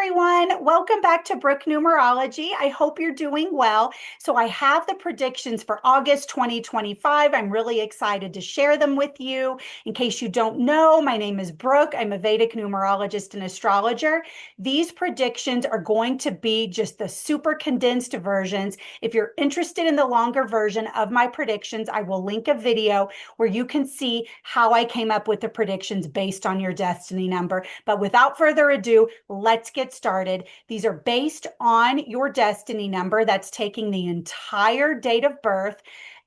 everyone. Welcome back to Brooke Numerology. I hope you're doing well. So I have the predictions for August 2025. I'm really excited to share them with you. In case you don't know, my name is Brooke. I'm a Vedic numerologist and astrologer. These predictions are going to be just the super condensed versions. If you're interested in the longer version of my predictions, I will link a video where you can see how I came up with the predictions based on your destiny number. But without further ado, let's get started. These are based on your destiny number. That's taking the entire date of birth,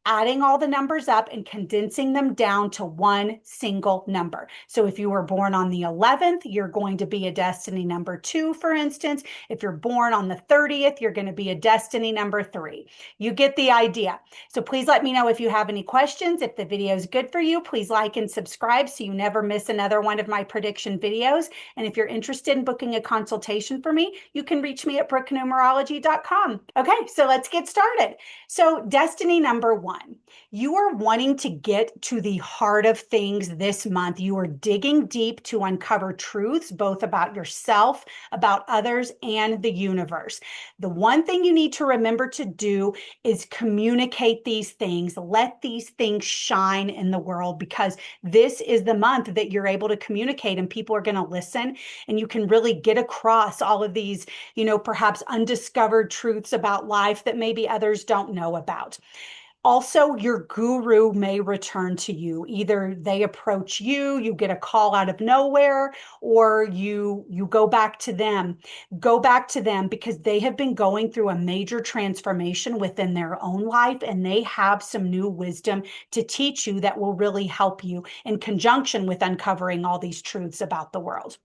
adding all the numbers up and condensing them down to one single number. So if you were born on the 11th, you're going to be a destiny number 2, for instance. If you're born on the 30th, you're going to be a destiny number 3. You get the idea. So please let me know if you have any questions. If the video is good for you, please like and subscribe so you never miss another one of my prediction videos. And if you're interested in booking a consultation for me, you can reach me at brooknumerology.com. Okay, so let's get started. So destiny number 1. You are wanting to get to the heart of things this month. You are digging deep to uncover truths, both about yourself, about others, and the universe. The one thing you need to remember to do is communicate these things. Let these things shine in the world, because this is the month that you're able to communicate and people are going to listen, and you can really get across all of these, perhaps undiscovered truths about life that maybe others don't know about. Also, your guru may return to you. Either they approach you, you get a call out of nowhere, or you go back to them. Go back to them because they have been going through a major transformation within their own life, and they have some new wisdom to teach you that will really help you in conjunction with uncovering all these truths about the world.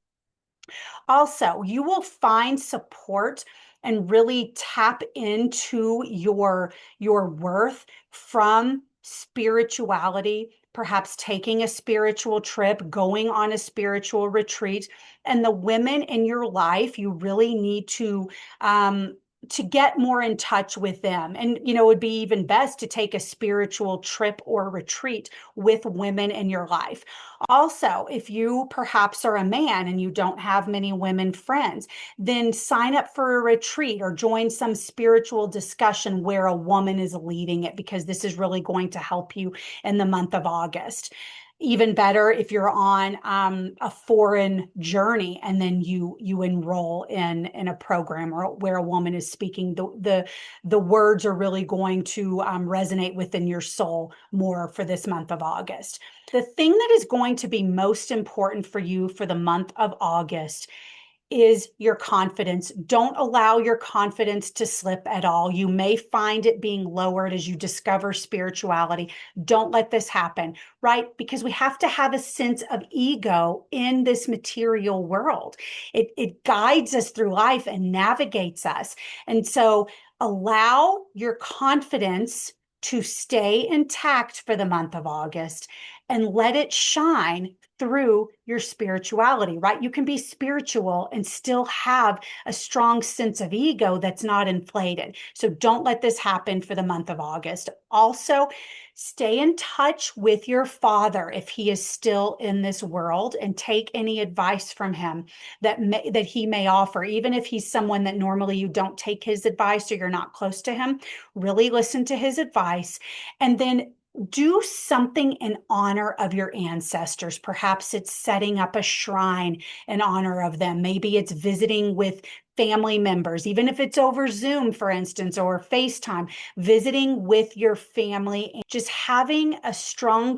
Also, you will find support and really tap into your worth from spirituality, perhaps taking a spiritual trip, going on a spiritual retreat. And the women in your life, you really need to get more in touch with them. And, it would be even best to take a spiritual trip or retreat with women in your life. Also, if you perhaps are a man and you don't have many women friends, then sign up for a retreat or join some spiritual discussion where a woman is leading it, because this is really going to help you in the month of August. Even better if you're on a foreign journey and then you enroll in a program or where a woman is speaking, the words are really going to resonate within your soul more for this month of August. The thing that is going to be most important for you for the month of August is your confidence. Don't allow your confidence to slip at all. You may find it being lowered as you discover spirituality. Don't let this happen, right? Because we have to have a sense of ego in this material world. It guides us through life and navigates us. And so allow your confidence to stay intact for the month of August and let it shine through your spirituality, right? You can be spiritual and still have a strong sense of ego that's not inflated. So don't let this happen for the month of August. Also, stay in touch with your father if he is still in this world, and take any advice from him that he may offer. Even if he's someone that normally you don't take his advice or you're not close to him, really listen to his advice. And then do something in honor of your ancestors. Perhaps it's setting up a shrine in honor of them. Maybe it's visiting with family members, even if it's over Zoom, for instance, or FaceTime, visiting with your family. Just having a strong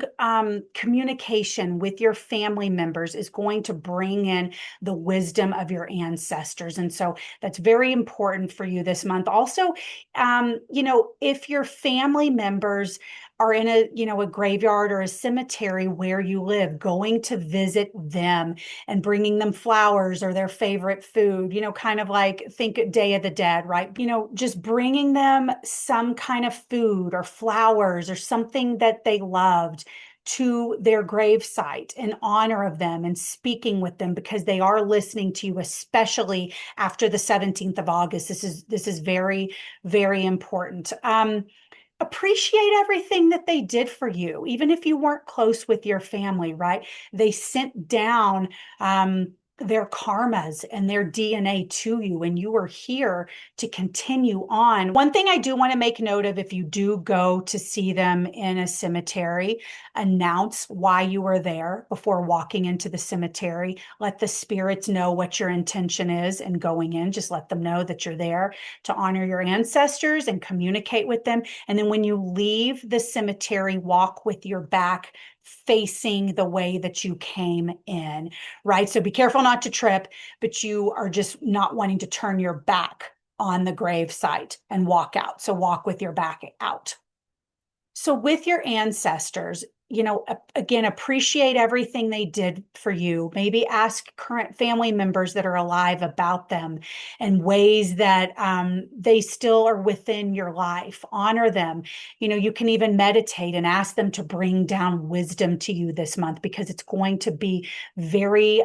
communication with your family members is going to bring in the wisdom of your ancestors. And so that's very important for you this month. Also, if your family members are in a graveyard or a cemetery where you live, going to visit them and bringing them flowers or their favorite food, kind of like think Day of the Dead, right? Just bringing them some kind of food or flowers or something that they loved to their gravesite in honor of them, and speaking with them because they are listening to you, especially after the 17th of August. This is very, very important. Appreciate everything that they did for you, even if you weren't close with your family, right? They sent down their karmas and their DNA to you, and you are here to continue on. One thing I do want to make note of, if you do go to see them in a cemetery, announce why you were there before walking into the cemetery. Let the spirits know what your intention is and going in. Just let them know that you're there to honor your ancestors and communicate with them. And then when you leave the cemetery, walk with your back facing the way that you came in, right? So be careful not to trip, but you are just not wanting to turn your back on the grave site and walk out. So walk with your back out. So with your ancestors, again, appreciate everything they did for you. Maybe ask current family members that are alive about them and ways that they still are within your life. Honor them. You can even meditate and ask them to bring down wisdom to you this month, because it's going to be very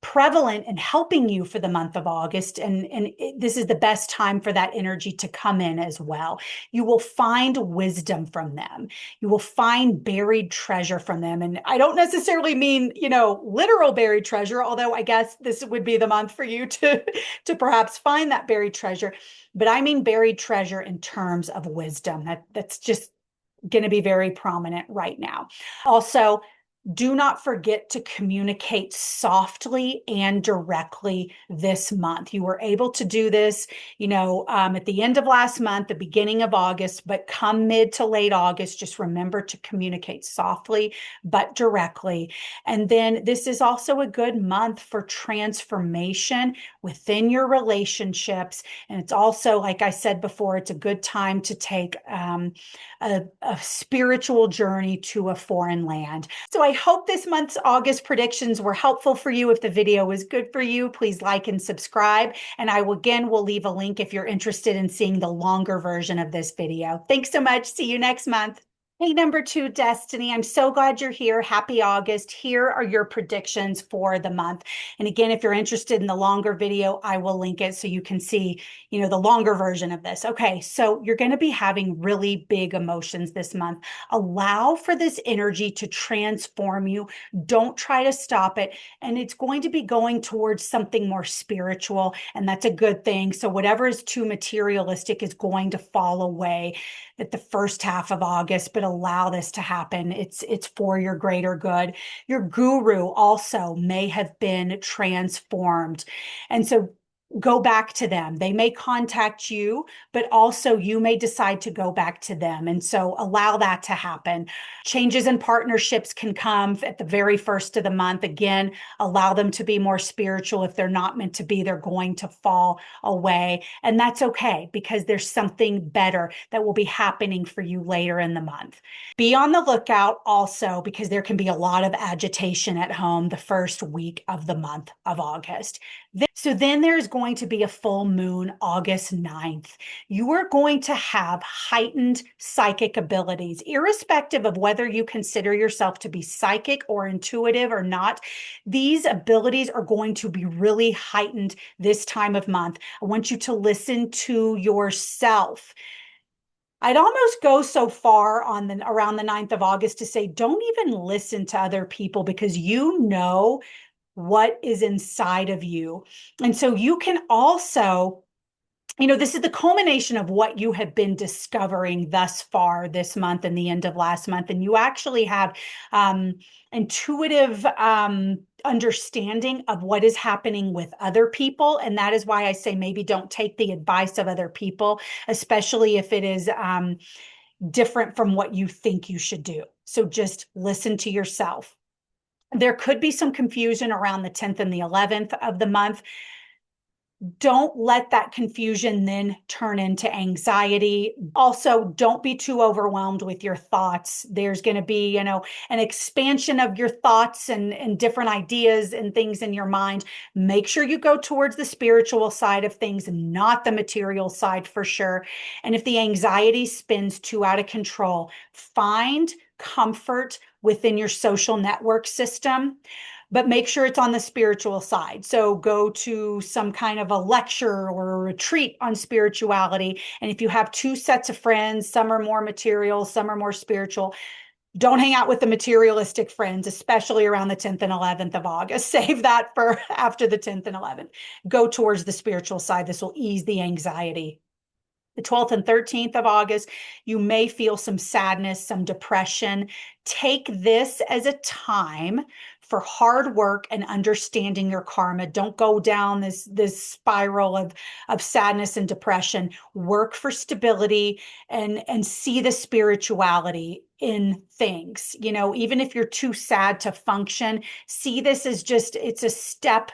prevalent in helping you for the month of August. And this is the best time for that energy to come in as well. You will find wisdom from them. You will find buried treasure from them. And I don't necessarily mean, literal buried treasure, although I guess this would be the month for you to perhaps find that buried treasure. But I mean buried treasure in terms of wisdom. That's just going to be very prominent right now. Also, do not forget to communicate softly and directly this month. You were able to do this, at the end of last month, the beginning of August, but come mid to late August, just remember to communicate softly but directly. And then this is also a good month for transformation within your relationships. And it's also, like I said before, it's a good time to take a spiritual journey to a foreign land. So I hope this month's August predictions were helpful for you. If the video was good for you, please like and subscribe. And I will leave a link if you're interested in seeing the longer version of this video. Thanks so much. See you next month. Hey, number 2, Destiny, I'm so glad you're here. Happy August. Here are your predictions for the month. And again, if you're interested in the longer video, I will link it so you can see, the longer version of this. Okay, so you're going to be having really big emotions this month. Allow for this energy to transform you. Don't try to stop it. And it's going to be going towards something more spiritual, and that's a good thing. So whatever is too materialistic is going to fall away at the first half of August, but allow this to happen. It's for your greater good. Your guru also may have been transformed. And so go back to them. They may contact you, but also you may decide to go back to them. And so allow that to happen. Changes in partnerships can come at the very first of the month. Again, allow them to be more spiritual. If they're not meant to be, they're going to fall away. And that's okay, because there's something better that will be happening for you later in the month. Be on the lookout also, because there can be a lot of agitation at home the first week of the month of August. So then there's going to be a full moon August 9th. You are going to have heightened psychic abilities, irrespective of whether you consider yourself to be psychic or intuitive or not. These abilities are going to be really heightened this time of month. I want you to listen to yourself. I'd almost go so far around the 9th of August to say, don't even listen to other people, because you know what is inside of you. And so you can also, this is the culmination of what you have been discovering thus far this month and the end of last month. And you actually have intuitive understanding of what is happening with other people. And that is why I say maybe don't take the advice of other people, especially if it is different from what you think you should do. So just listen to yourself. There could be some confusion around the 10th and the 11th of the month. Don't let that confusion then turn into anxiety. Also, don't be too overwhelmed with your thoughts. There's going to be, an expansion of your thoughts and different ideas and things in your mind. Make sure you go towards the spiritual side of things, not the material side for sure. And if the anxiety spins too out of control, find comfort within your social network system, but make sure it's on the spiritual side. So go to some kind of a lecture or a retreat on spirituality. And if you have 2 sets of friends, some are more material, some are more spiritual, Don't hang out with the materialistic friends, especially around the 10th and 11th of August. Save that for after the 10th and 11th. Go towards the spiritual side. This will ease the anxiety. The 12th and 13th of August, you may feel some sadness, some depression. Take this as a time for hard work and understanding your karma. Don't go down this spiral of sadness and depression. Work for stability and see the spirituality in things. You know, even if you're too sad to function, see this as just, it's a step,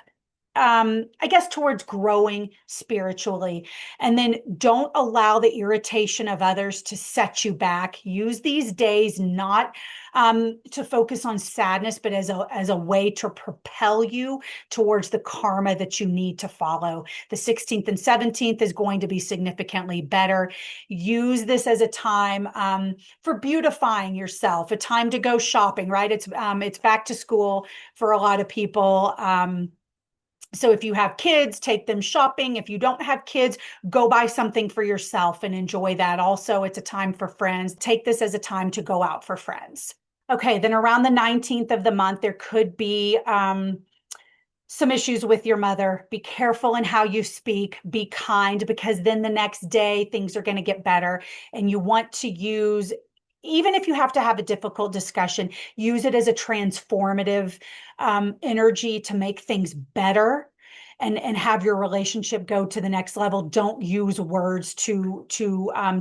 I guess, towards growing spiritually. And then don't allow the irritation of others to set you back. Use these days not to focus on sadness, but as a way to propel you towards the karma that you need to follow. The 16th and 17th is going to be significantly better. Use this as a time for beautifying yourself, a time to go shopping, right? It's back to school for a lot of people. So if you have kids, take them shopping. If you don't have kids, go buy something for yourself and enjoy that. Also, it's a time for friends. Take this as a time to go out for friends. Okay, then around the 19th of the month, there could be some issues with your mother. Be careful in how you speak. Be kind, because then the next day things are going to get better. And you want to use, even if you have to have a difficult discussion, use it as a transformative energy to make things better and have your relationship go to the next level. Don't use words to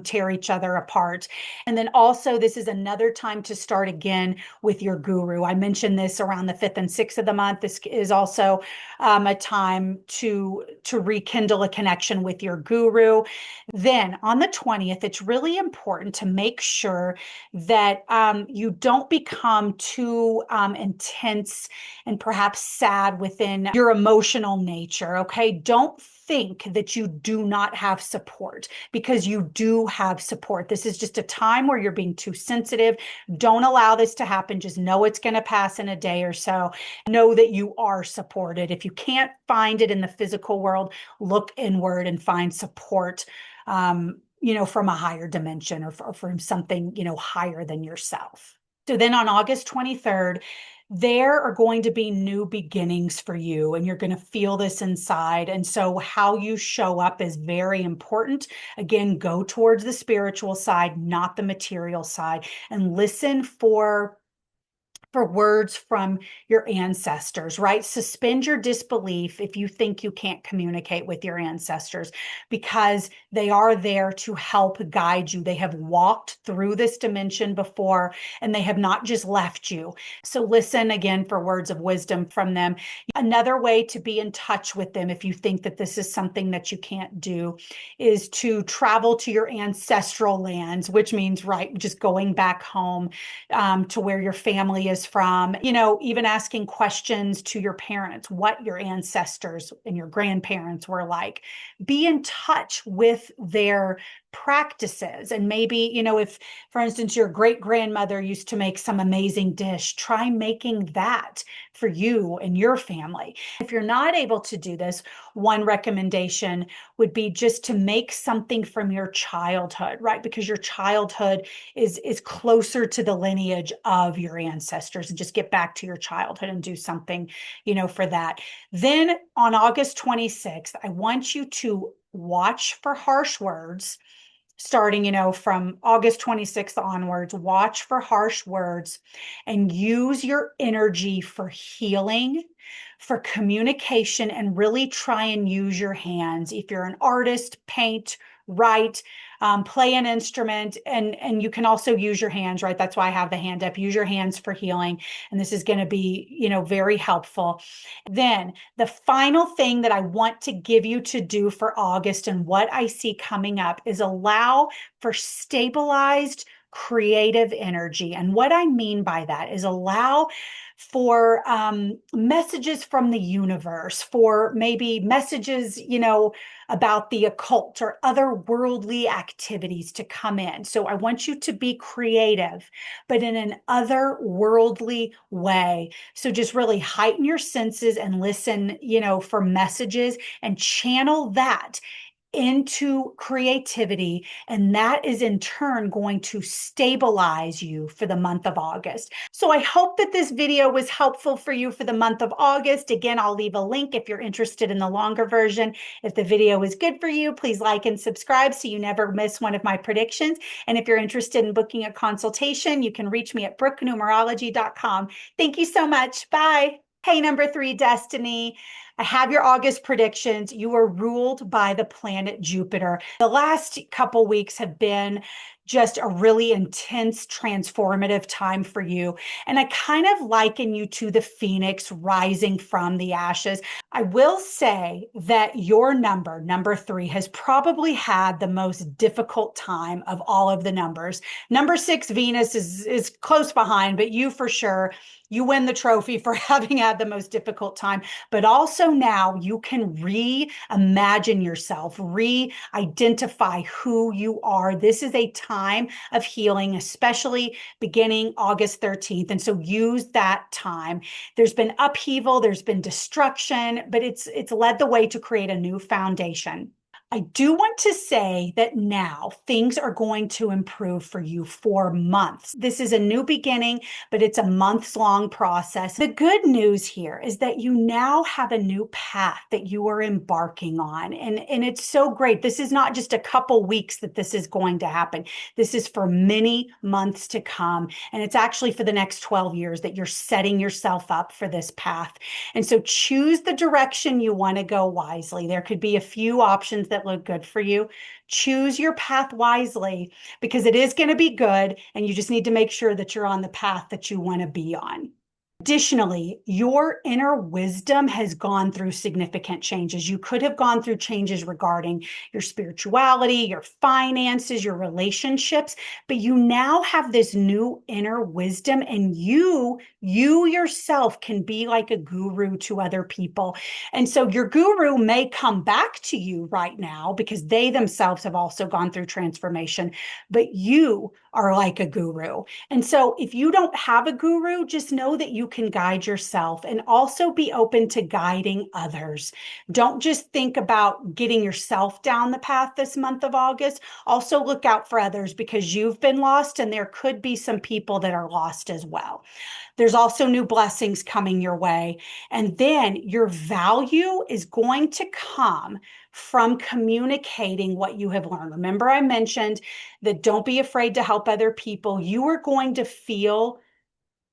tear each other apart. And then also, this is another time to start again with your guru. I mentioned this around the 5th and 6th of the month. This is also a time to rekindle a connection with your guru. Then on the 20th, it's really important to make sure that you don't become too intense and perhaps sad within your emotional nature. Okay. Don't think that you do not have support, because you do have support. This is just a time where you're being too sensitive. Don't allow this to happen. Just know it's going to pass in a day or so. Know that you are supported. If you can't find it in the physical world, look inward and find support, from a higher dimension, or from something, higher than yourself. So then on August 23rd, there are going to be new beginnings for you, and you're going to feel this inside. And so how you show up is very important. Again, go towards the spiritual side, not the material side, and listen for words from your ancestors, right? Suspend your disbelief if you think you can't communicate with your ancestors, because they are there to help guide you. They have walked through this dimension before, and they have not just left you. So listen again for words of wisdom from them. Another way to be in touch with them, if you think that this is something that you can't do, is to travel to your ancestral lands, which means, right, just going back home to where your family is from, even asking questions to your parents, what your ancestors and your grandparents were like. Be in touch with their practices. And maybe, if, for instance, your great grandmother used to make some amazing dish, try making that for you and your family. If you're not able to do this, one recommendation would be just to make something from your childhood, right? Because your childhood is closer to the lineage of your ancestors, and just get back to your childhood and do something, for that. Then on August 26th, I want you to watch for harsh words. Starting, from August 26th onwards, watch for harsh words and use your energy for healing, for communication, and really try and use your hands. If you're an artist, paint, write, play an instrument, and you can also use your hands, right? That's why I have the hand up. Use your hands for healing. And this is going to be, very helpful. Then the final thing that I want to give you to do for August, and what I see coming up, is allow for stabilized creative energy. And what I mean by that is allow for messages from the universe, for maybe messages, about the occult or other worldly activities to come in. So I want you to be creative, but in an otherworldly way. So just really heighten your senses and listen, for messages, and channel that into creativity, and that is in turn going to stabilize you for the month of August. So I hope that this video was helpful for you for the month of August. Again, I'll leave a link if you're interested in the longer version. If the video is good for you, please like and subscribe so you never miss one of my predictions. And if you're interested in booking a consultation, you can reach me at brooknumerology.com. Thank you so much. Bye. Hey, number 3, Destiny. I have your August predictions. You are ruled by the planet Jupiter. The last couple weeks have been just a really intense, transformative time for you. And I kind of liken you to the phoenix rising from the ashes. I will say that your number 3, has probably had the most difficult time of all of the numbers. Number 6, Venus, is close behind, but you for sure, you win the trophy for having had the most difficult time. But also now you can reimagine yourself, re-identify who you are. This is a time of healing, especially beginning August 13th. And so use that time. There's been upheaval, there's been destruction, but it's led the way to create a new foundation. I do want to say that now things are going to improve for you for months. This is a new beginning, but it's a months-long process. The good news here is that you now have a new path that you are embarking on, and it's so great. This is not just a couple weeks that this is going to happen. This is for many months to come, and it's actually for the next 12 years that you're setting yourself up for this path. And so choose the direction you want to go wisely. There could be a few options that look good for you. Choose your path wisely because it is going to be good, and you just need to make sure that you're on the path that you want to be on. Additionally, your inner wisdom has gone through significant changes. You could have gone through changes regarding your spirituality, your finances, your relationships, but you now have this new inner wisdom, and you yourself can be like a guru to other people. And so your guru may come back to you right now because they themselves have also gone through transformation, but you are like a guru. And so if you don't have a guru, just know that you can guide yourself and also be open to guiding others. Don't just think about getting yourself down the path this month of August. Also look out for others because you've been lost and there could be some people that are lost as well. There's also new blessings coming your way. And then your value is going to come from communicating what you have learned. Remember, I mentioned that don't be afraid to help other people. You are going to feel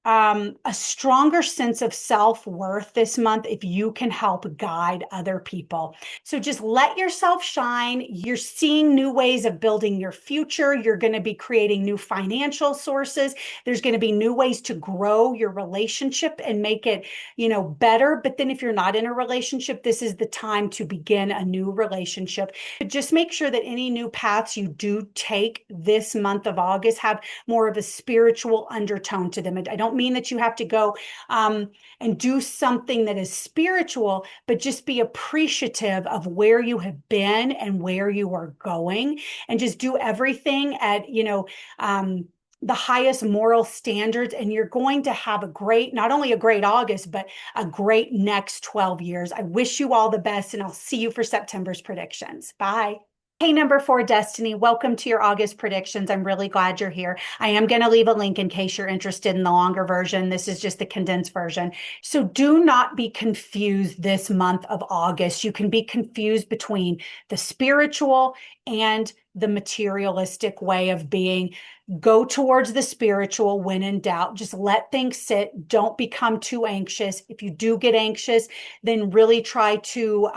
a stronger sense of self-worth this month if you can help guide other people. So just let yourself shine. You're seeing new ways of building your future. You're going to be creating new financial sources. There's going to be new ways to grow your relationship and make it, better. But then if you're not in a relationship, this is the time to begin a new relationship. But just make sure that any new paths you do take this month of August have more of a spiritual undertone to them. I don't mean that you have to go and do something that is spiritual, but just be appreciative of where you have been and where you are going, and just do everything at, the highest moral standards, and you're going to have not only a great August, but a great next 12 years. I wish you all the best, and I'll see you for September's predictions. Bye. Hey, number 4, Destiny, welcome to your August predictions. I'm really glad you're here. I am going to leave a link in case you're interested in the longer version. This is just the condensed version. So do not be confused this month of August. You can be confused between the spiritual and the materialistic way of being. Go towards the spiritual when in doubt. Just let things sit. Don't become too anxious. If you do get anxious, then really try to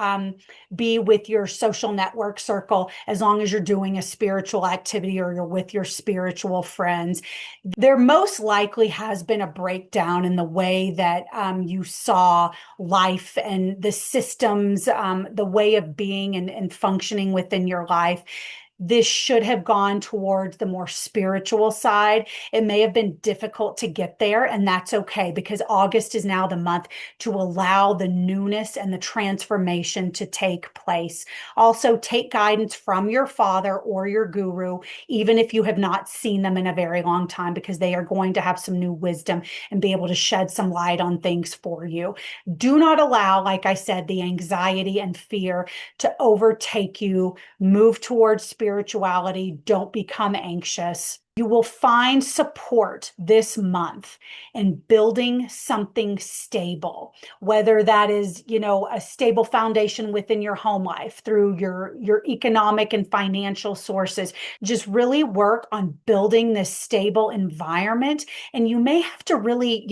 be with your social network circle as long as you're doing a spiritual activity or you're with your spiritual friends. There most likely has been a breakdown in the way that you saw life and the systems, the way of being and functioning within your life. this should have gone towards the more spiritual side. It may have been difficult to get there, and that's okay because August is now the month to allow the newness and the transformation to take place. Also, take guidance from your father or your guru, even if you have not seen them in a very long time, because they are going to have some new wisdom and be able to shed some light on things for you. Do not allow, like I said, the anxiety and fear to overtake you. Move towards spirituality. Don't become anxious. You will find support this month in building something stable, whether that is, a stable foundation within your home life through your economic and financial sources. Just really work on building this stable environment. And you may have to really,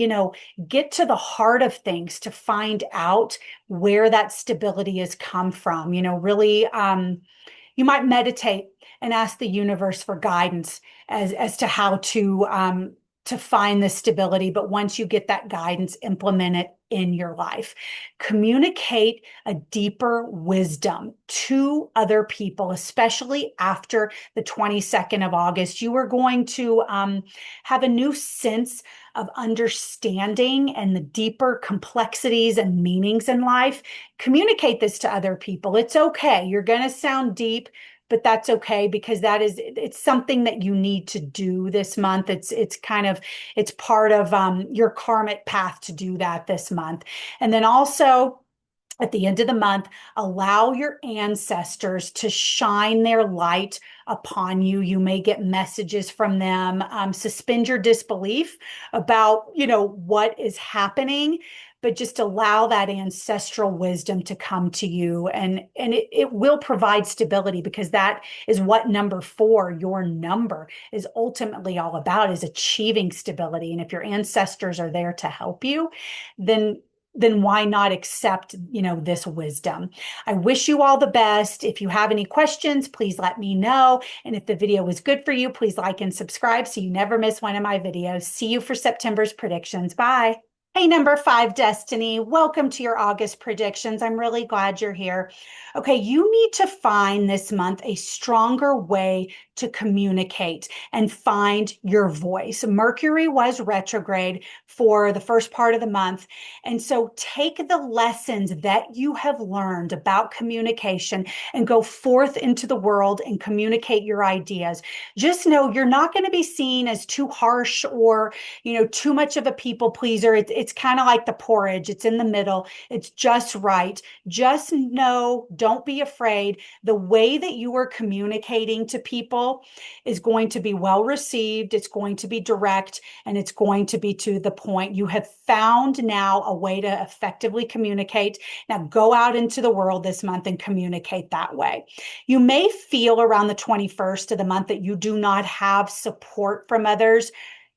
get to the heart of things to find out where that stability has come from. Really, you might meditate and ask the universe for guidance as to how to find this stability. But once you get that guidance, implement it in your life. Communicate a deeper wisdom to other people, especially after the 22nd of August. You are going to have a new sense of understanding and the deeper complexities and meanings in life. Communicate this to other people. It's okay. You're going to sound deep, but that's okay because it's something that you need to do this month. It's part of your karmic path to do that this month. And then also, at the end of the month, allow your ancestors to shine their light upon you. You may get messages from them. Suspend your disbelief about, what is happening, but just allow that ancestral wisdom to come to you. And it will provide stability because that is what number 4, your number, is ultimately all about, is achieving stability. And if your ancestors are there to help you, then why not accept, this wisdom? I wish you all the best. If you have any questions, please let me know. And if the video was good for you, please like and subscribe so you never miss one of my videos. See you for September's predictions. Bye. Hey, number 5, Destiny, welcome to your August predictions. I'm really glad you're here. Okay, you need to find this month a stronger way to communicate and find your voice. Mercury was retrograde for the first part of the month. And so take the lessons that you have learned about communication and go forth into the world and communicate your ideas. Just know you're not going to be seen as too harsh or, too much of a people pleaser. It's kind of like the porridge. It's in the middle. It's just right. Just know, don't be afraid. The way that you are communicating to people is going to be well received. It's going to be direct, and it's going to be to the point. You have found now a way to effectively communicate. Now go out into the world this month and communicate that way. You may feel around the 21st of the month that you do not have support from others.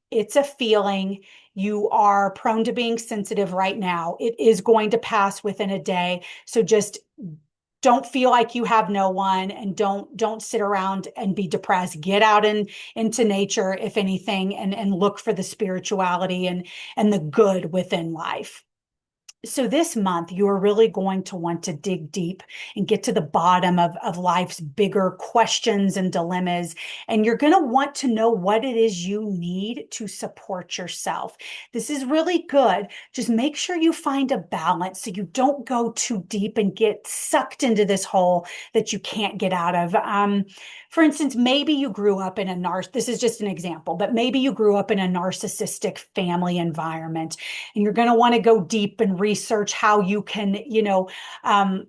It's a feeling. You are prone to being sensitive right now. It is going to pass within a day. So just don't feel like you have no one, and don't sit around and be depressed. Get out into nature, if anything, and look for the spirituality and the good within life. So this month, you are really going to want to dig deep and get to the bottom of life's bigger questions and dilemmas. And you're going to want to know what it is you need to support yourself. This is really good. Just make sure you find a balance so you don't go too deep and get sucked into this hole that you can't get out of. For instance, maybe you grew up in this is just an example, but maybe you grew up in a narcissistic family environment, and you're going to want to go deep and research how you can,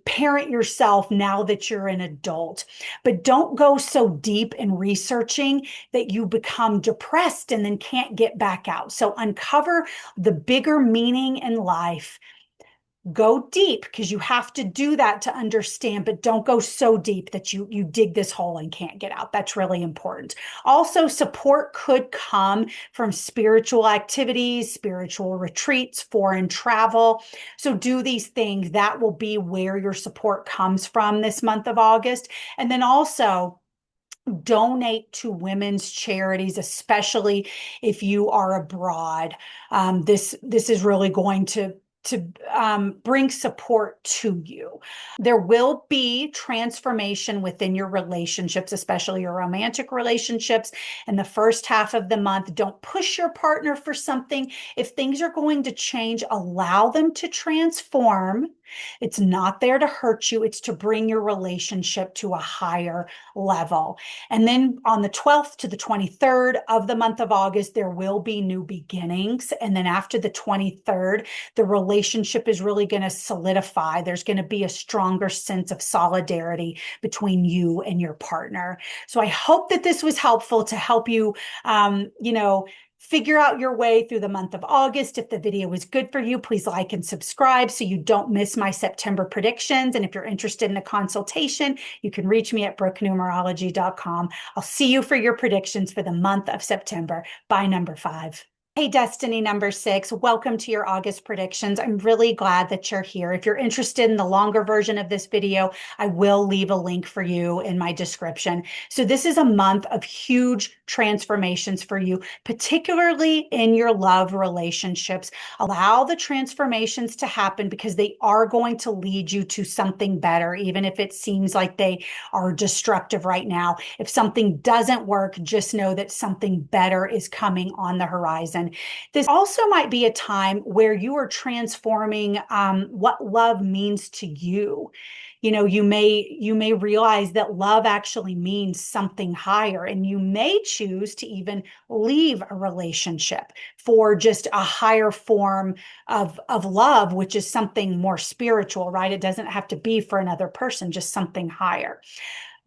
parent yourself now that you're an adult. But don't go so deep in researching that you become depressed and then can't get back out. So uncover the bigger meaning in life. Go deep because you have to do that to understand, but don't go so deep that you dig this hole and can't get out. That's really important. Also, support could come from spiritual activities, spiritual retreats, foreign travel. So do these things. That will be where your support comes from this month of August. And then also, donate to women's charities, especially if you are abroad. This is really going to bring support to you. There will be transformation within your relationships, especially your romantic relationships in the first half of the month. Don't push your partner for something. If things are going to change, allow them to transform. It's not there to hurt you. It's to bring your relationship to a higher level. And then on the 12th to the 23rd of the month of August, there will be new beginnings. And then after the 23rd, the relationship is really going to solidify. There's going to be a stronger sense of solidarity between you and your partner. So I hope that this was helpful to help you, figure out your way through the month of August. If the video was good for you, please like and subscribe so you don't miss my September predictions. And if you're interested in a consultation, you can reach me at brooknumerology.com. I'll see you for your predictions for the month of September. Bye, number 5. Hey, Destiny number 6, welcome to your August predictions. I'm really glad that you're here. If you're interested in the longer version of this video, I will leave a link for you in my description. So this is a month of huge transformations for you, particularly in your love relationships. Allow the transformations to happen because they are going to lead you to something better, even if it seems like they are destructive right now. If something doesn't work, just know that something better is coming on the horizon. This also might be a time where you are transforming what love means to you. You may realize that love actually means something higher, and you may choose to even leave a relationship for just a higher form of love, which is something more spiritual, right? It doesn't have to be for another person, just something higher.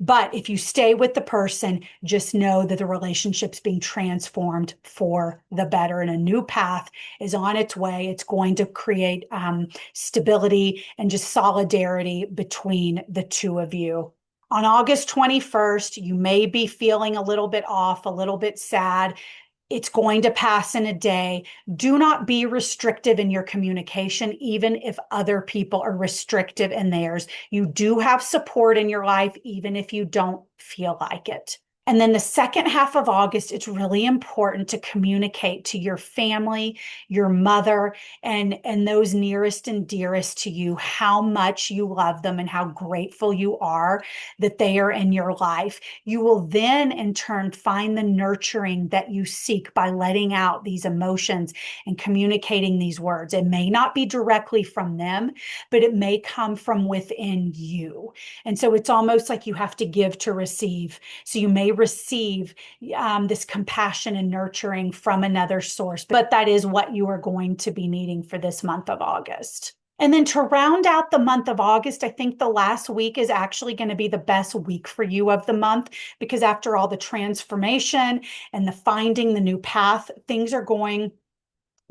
But if you stay with the person, just know that the relationship's being transformed for the better, and a new path is on its way. It's going to create stability and just solidarity between the two of you. On August 21st, you may be feeling a little bit off, a little bit sad. It's going to pass in a day. Do not be restrictive in your communication, even if other people are restrictive in theirs. You do have support in your life, even if you don't feel like it. And then the second half of August, it's really important to communicate to your family, your mother, and those nearest and dearest to you how much you love them and how grateful you are that they are in your life. You will then, in turn, find the nurturing that you seek by letting out these emotions and communicating these words. It may not be directly from them, but it may come from within you. And so it's almost like you have to give to receive. So you may receive this compassion and nurturing from another source, but that is what you are going to be needing for this month of August. And then to round out the month of August, I think the last week is actually going to be the best week for you of the month, because after all the transformation and the finding the new path, things are going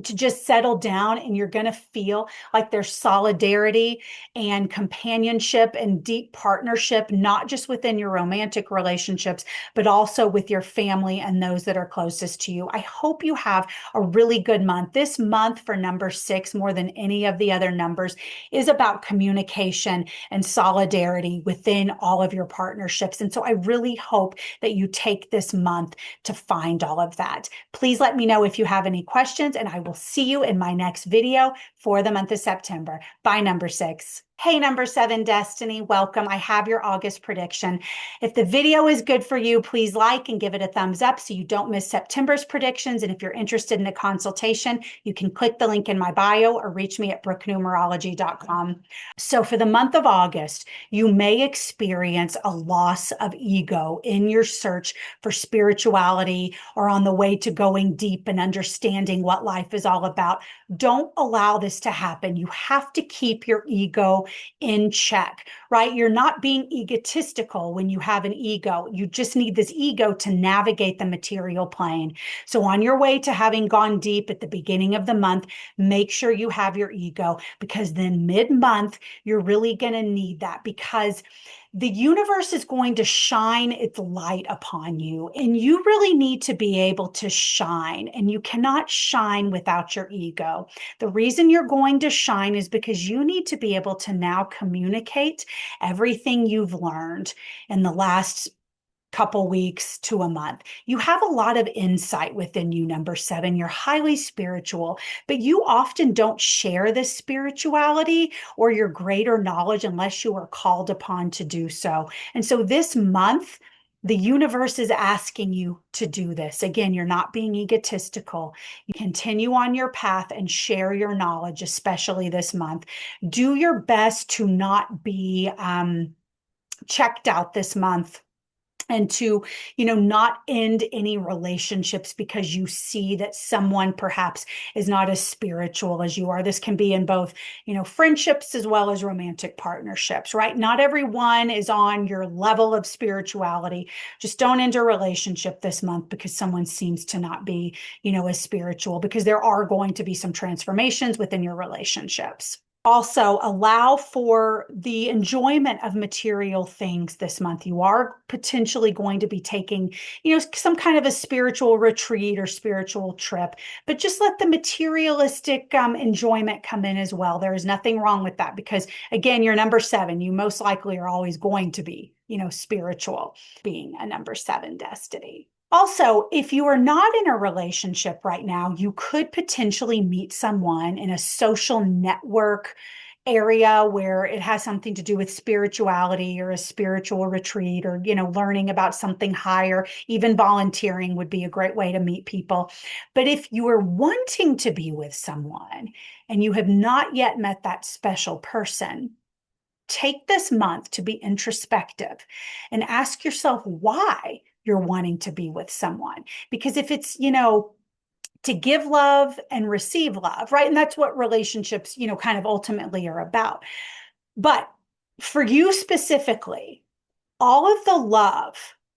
to just settle down, and you're going to feel like there's solidarity and companionship and deep partnership, not just within your romantic relationships, but also with your family and those that are closest to you. I hope you have a really good month. This month for number 6, more than any of the other numbers, is about communication and solidarity within all of your partnerships. And so I really hope that you take this month to find all of that. Please let me know if you have any questions, and I will see you in my next video for the month of September. Bye, number 6. Hey, number 7, Destiny, welcome. I have your August prediction. If the video is good for you, please like and give it a thumbs up so you don't miss September's predictions. And if you're interested in a consultation, you can click the link in my bio or reach me at brooknumerology.com. So for the month of August, you may experience a loss of ego in your search for spirituality or on the way to going deep and understanding what life is all about. Don't allow this to happen. You have to keep your ego in check, right? You're not being egotistical when you have an ego. You just need this ego to navigate the material plane. So on your way to having gone deep at the beginning of the month, make sure you have your ego, because then mid-month, you're really going to need that, because the universe is going to shine its light upon you, and you really need to be able to shine, and you cannot shine without your ego. The reason you're going to shine is because you need to be able to now communicate everything you've learned in the last couple weeks to a month. You have a lot of insight within you, number 7. You're highly spiritual, but you often don't share this spirituality or your greater knowledge unless you are called upon to do so. And so this month, the universe is asking you to do this. Again, you're not being egotistical. You continue on your path and share your knowledge, especially this month. Do your best to not be checked out this month, and to, not end any relationships because you see that someone perhaps is not as spiritual as you are. This can be in both, friendships as well as romantic partnerships, right? Not everyone is on your level of spirituality. Just don't enter a relationship this month because someone seems to not be, as spiritual, because there are going to be some transformations within your relationships. Also, allow for the enjoyment of material things this month. You are potentially going to be taking, some kind of a spiritual retreat or spiritual trip, but just let the materialistic enjoyment come in as well. There is nothing wrong with that because, again, you're number 7. You most likely are always going to be, spiritual, being a number 7 destiny. Also, if you are not in a relationship right now, you could potentially meet someone in a social network area where it has something to do with spirituality or a spiritual retreat or, learning about something higher. Even volunteering would be a great way to meet people. But if you are wanting to be with someone and you have not yet met that special person, take this month to be introspective and ask yourself why you're wanting to be with someone. Because if it's, to give love and receive love, right? And that's what relationships, kind of ultimately are about. But for you specifically, all of the love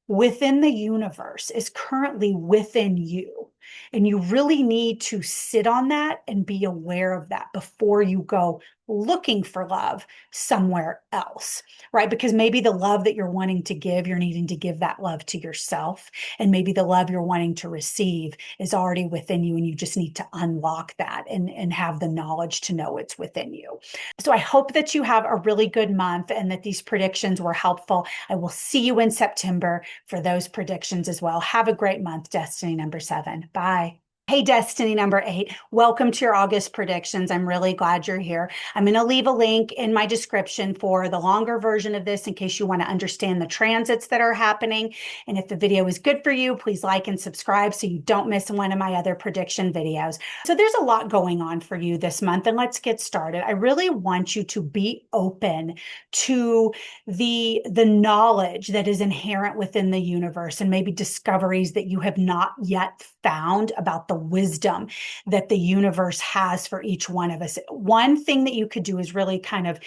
within the universe is currently within you. And you really need to sit on that and be aware of that before you go looking for love somewhere else, right? Because maybe the love that you're wanting to give, you're needing to give that love to yourself. And maybe the love you're wanting to receive is already within you, and you just need to unlock that and have the knowledge to know it's within you. So I hope that you have a really good month and that these predictions were helpful. I will see you in September for those predictions as well. Have a great month, Destiny number 7. Bye. Hey, Destiny number 8, welcome to your August predictions. I'm really glad you're here. I'm going to leave a link in my description for the longer version of this in case you want to understand the transits that are happening. And if the video is good for you, please like and subscribe so you don't miss one of my other prediction videos. So there's a lot going on for you this month, and let's get started. I really want you to be open to the knowledge that is inherent within the universe and maybe discoveries that you have not yet found about the wisdom that the universe has for each one of us. One thing that you could do is really kind of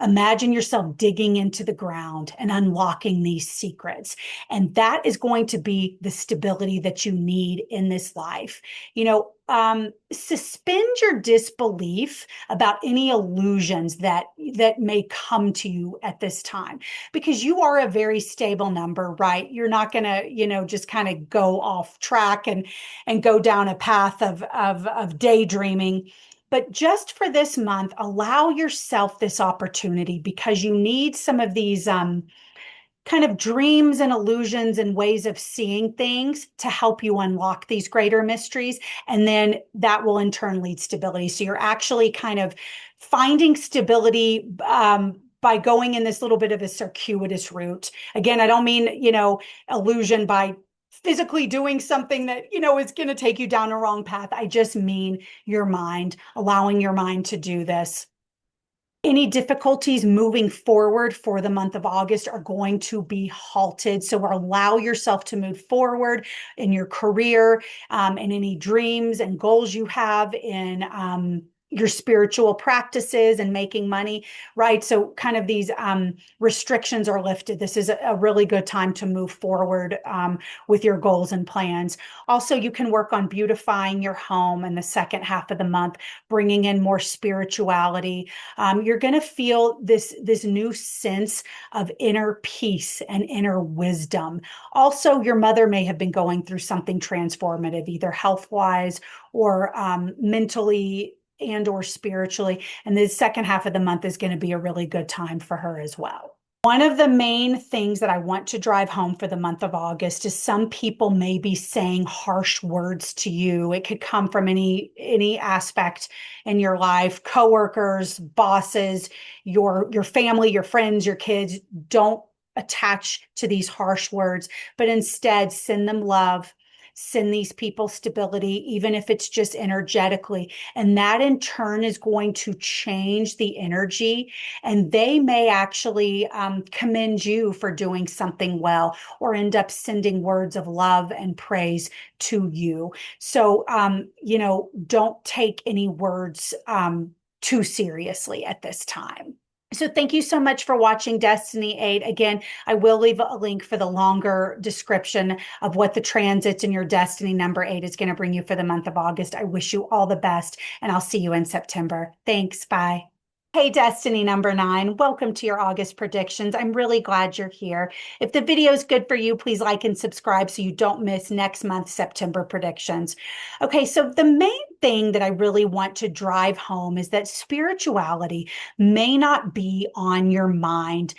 imagine yourself digging into the ground and unlocking these secrets. And that is going to be the stability that you need in this life. Suspend your disbelief about any illusions that may come to you at this time, because you are a very stable number, right? You're not going to, just kind of go off track and go down a path of daydreaming. But just for this month, allow yourself this opportunity, because you need some of these kind of dreams and illusions and ways of seeing things to help you unlock these greater mysteries. And then that will in turn lead stability. So you're actually kind of finding stability by going in this little bit of a circuitous route. Again, I don't mean, illusion by physically doing something that, is going to take you down a wrong path. I just mean your mind, allowing your mind to do this. Any difficulties moving forward for the month of August are going to be halted. So allow yourself to move forward in your career, and any dreams and goals you have in your spiritual practices and making money, right? So kind of these restrictions are lifted. This is a really good time to move forward with your goals and plans. Also, you can work on beautifying your home in the second half of the month, bringing in more spirituality. You're going to feel this new sense of inner peace and inner wisdom. Also, your mother may have been going through something transformative, either health-wise or mentally and or spiritually. And the second half of the month is going to be a really good time for her as well. One of the main things that I want to drive home for the month of August is some people may be saying harsh words to you. It could come from any aspect in your life, coworkers, bosses, your family, your friends, your kids. Don't attach to these harsh words, but instead send them love. Send these people stability, even if it's just energetically. And that in turn is going to change the energy, and they may actually commend you for doing something well or end up sending words of love and praise to you. So, don't take any words too seriously at this time. So thank you so much for watching Destiny 8. Again, I will leave a link for the longer description of what the transits in your Destiny number 8 is going to bring you for the month of August. I wish you all the best, and I'll see you in September. Thanks. Bye. Hey, Destiny number 9, welcome to your August predictions. I'm really glad you're here. If the video is good for you, please like and subscribe so you don't miss next month's September predictions. Okay, so the main thing that I really want to drive home is that spirituality may not be on your mind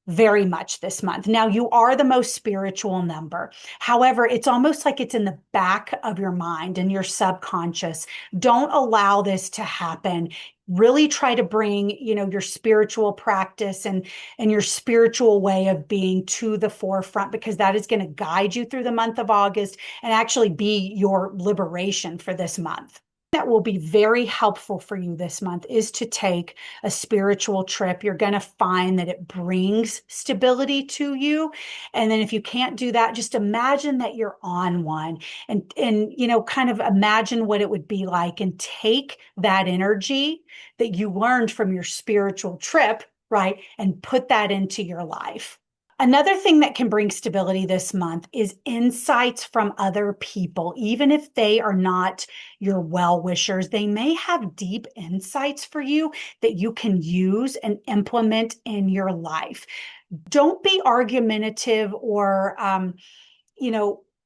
very much this month. Now, you are the most spiritual number. However, it's almost like it's in the back of your mind and your subconscious. Don't allow this to happen. Really try to bring, your spiritual practice and your spiritual way of being to the forefront, because that is going to guide you through the month of August and actually be your liberation for this month. That will be very helpful for you this month is to take a spiritual trip. You're going to find that it brings stability to you. And then if you can't do that, just imagine that you're on one, and kind of imagine what it would be like, and take that energy that you learned from your spiritual trip, right, and put that into your life. Another thing that can bring stability this month is insights from other people. Even if they are not your well-wishers, they may have deep insights for you that you can use and implement in your life. Don't be argumentative or,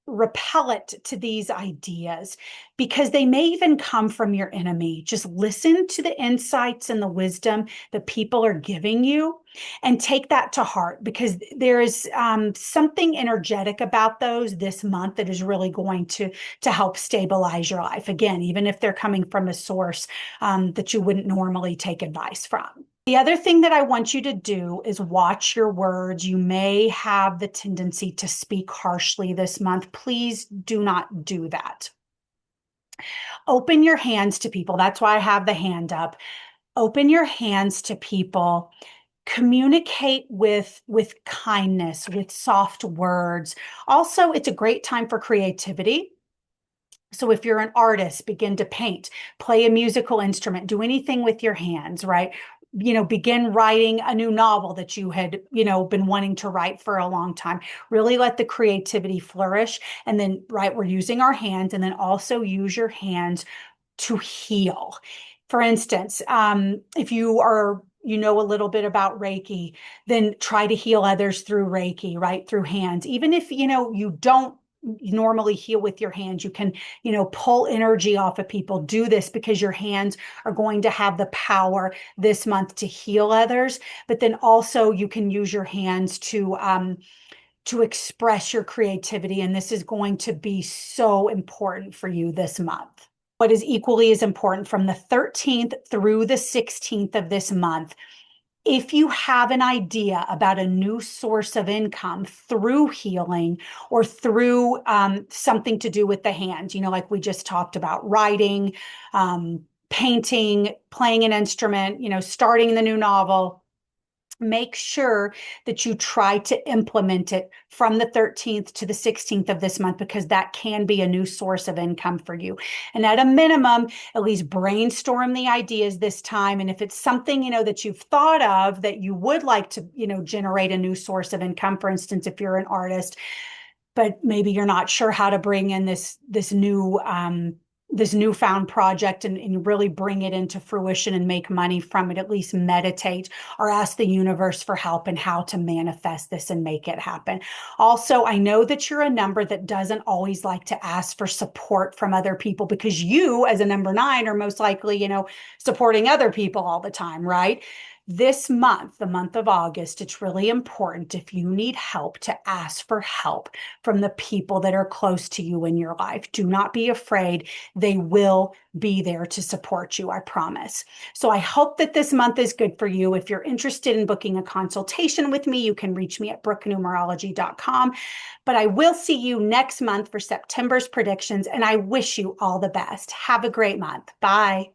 repellent to these ideas, because they may even come from your enemy. Just listen to the insights and the wisdom that people are giving you and take that to heart, because there is something energetic about those this month that is really going to help stabilize your life. Again, even if they're coming from a source that you wouldn't normally take advice from. The other thing that I want you to do is watch your words. You may have the tendency to speak harshly this month. Please do not do that. Open your hands to people. That's why I have the hand up. Open your hands to people. Communicate with kindness, with soft words. Also, it's a great time for creativity. So if you're an artist, begin to paint, play a musical instrument, do anything with your hands, right? Begin writing a new novel that you had, been wanting to write for a long time. Really let the creativity flourish. And then, right, we're using our hands, and then also use your hands to heal. For instance, if you are, a little bit about Reiki, then try to heal others through Reiki, right? Through hands. Even if, you don't normally heal with your hands, you can, pull energy off of people. Do this because your hands are going to have the power this month to heal others. But then also you can use your hands to express your creativity. And this is going to be so important for you this month. What is equally as important, from the 13th through the 16th of this month, if you have an idea about a new source of income through healing or through something to do with the hands, like we just talked about, writing, painting, playing an instrument, starting the new novel, make sure that you try to implement it from the 13th to the 16th of this month, because that can be a new source of income for you. And at a minimum, at least brainstorm the ideas this time. And if it's something, that you've thought of that you would like to, generate a new source of income, for instance, if you're an artist, but maybe you're not sure how to bring in this newfound project and really bring it into fruition and make money from it, at least meditate or ask the universe for help and how to manifest this and make it happen. Also, I know that you're a number that doesn't always like to ask for support from other people, because you, as a number 9, are most likely, supporting other people all the time, right? This month, the month of August, it's really important if you need help to ask for help from the people that are close to you in your life. Do not be afraid. They will be there to support you, I promise. So I hope that this month is good for you. If you're interested in booking a consultation with me, you can reach me at brooknumerology.com. But I will see you next month for September's predictions, and I wish you all the best. Have a great month. Bye.